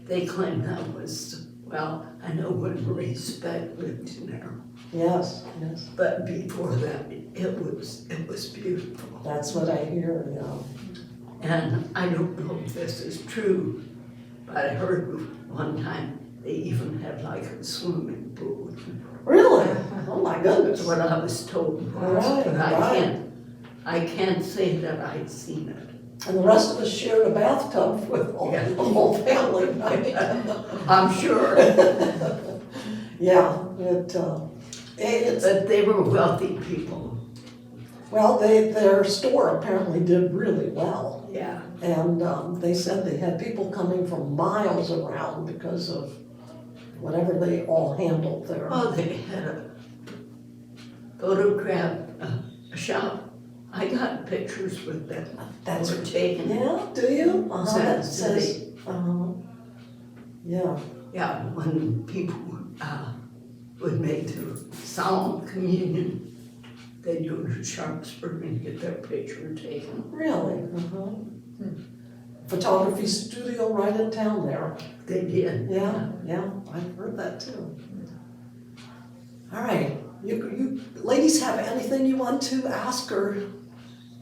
[SPEAKER 2] They claim that was, well, I know when Marie Speck lived in there.
[SPEAKER 1] yes,
[SPEAKER 2] But before that, it was beautiful.
[SPEAKER 1] that's what I hear, yeah.
[SPEAKER 2] And I don't know if this is true, but I heard one time they even had like a swimming pool.
[SPEAKER 1] Really? Oh my goodness.
[SPEAKER 2] That's what I was told once,
[SPEAKER 1] Right,
[SPEAKER 2] but
[SPEAKER 1] right.
[SPEAKER 2] I can't say that I'd seen it.
[SPEAKER 1] And the rest of us shared a bathtub with the whole family, right?
[SPEAKER 2] I'm sure,
[SPEAKER 1] Yeah, it's,
[SPEAKER 2] but they were wealthy people.
[SPEAKER 1] well, their store apparently did really well.
[SPEAKER 2] Yeah,
[SPEAKER 1] And they said they had people coming from miles around because of whatever they all handled there.
[SPEAKER 2] oh, they had a photograph shop. I got pictures with them.
[SPEAKER 1] That's,
[SPEAKER 2] Were taken.
[SPEAKER 1] yeah, do you? That
[SPEAKER 2] Says
[SPEAKER 1] says, yeah,
[SPEAKER 2] Yeah, when people would make their solemn communion, they'd go to Sharpsburg and get their picture taken.
[SPEAKER 1] really? Photography studio right in town there.
[SPEAKER 2] They did.
[SPEAKER 1] Yeah, I've heard that too. All right, you ladies have anything you want to ask or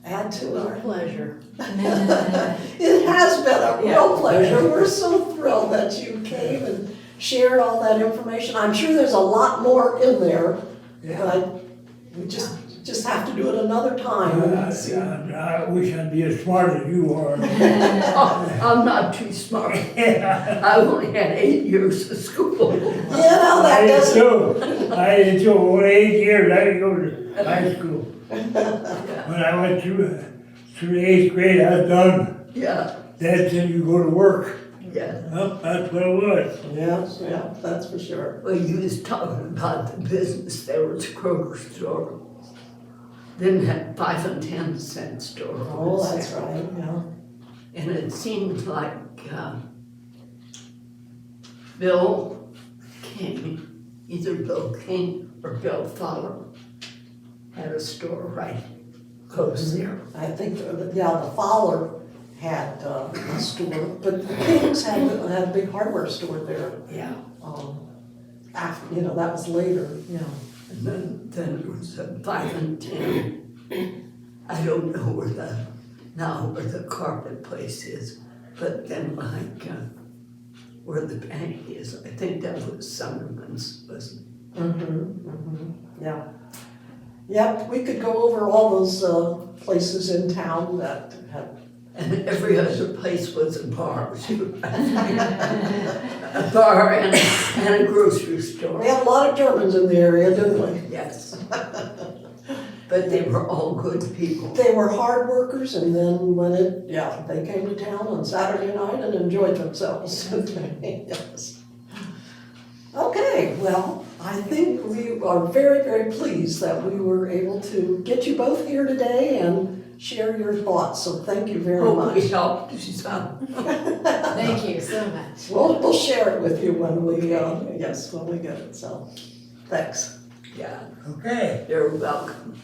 [SPEAKER 1] add to our?
[SPEAKER 2] Pleasure.
[SPEAKER 1] It has been a real pleasure. We're so thrilled that you came and shared all that information. I'm sure there's a lot more in there, but we just just have to do it another time.
[SPEAKER 3] I wish I'd be as smart as you are.
[SPEAKER 2] I'm not too smart. I only had 8 years of school.
[SPEAKER 1] That doesn't.
[SPEAKER 3] I did too. Only 8 years, I didn't go to high school. When I went through the 8th grade, I was done.
[SPEAKER 2] Yeah,
[SPEAKER 3] That's when you go to work.
[SPEAKER 2] yeah.
[SPEAKER 3] Well, that's what it was.
[SPEAKER 1] Yeah, that's for sure.
[SPEAKER 2] Well, you was talking about the business, there was a Kroger store. Then had 5 and 10 cent store.
[SPEAKER 1] Oh, that's right, yeah.
[SPEAKER 2] And it seemed like Bill King, either Bill King or Bill Fowler, had a store right close there.
[SPEAKER 1] I think, the Fowler had a store, but the Kings had a big hardware store there.
[SPEAKER 2] Yeah.
[SPEAKER 1] After, that was later,
[SPEAKER 2] And then there was a 5 and 10. I don't know where the carpet place is, but then like where the bank is, I think that was Sunderman's, wasn't
[SPEAKER 1] Yeah. Yep, we could go over all those places in town that had.
[SPEAKER 2] it? And every other place was a bar too. A bar and a grocery store.
[SPEAKER 1] We had a lot of Germans in the area, didn't we?
[SPEAKER 2] Yes. But they were all good people.
[SPEAKER 1] They were hard workers, and then they came to town on Saturday night and enjoyed themselves. Yes. Okay, well, I think we are very, very pleased that we were able to get you both here today and share your thoughts, so thank you very
[SPEAKER 2] Hope
[SPEAKER 1] much.
[SPEAKER 2] we helped you some.
[SPEAKER 4] Thank you so much.
[SPEAKER 1] We'll share it with you when we get it, so thanks.
[SPEAKER 2] Yeah,
[SPEAKER 3] Okay.
[SPEAKER 2] you're welcome.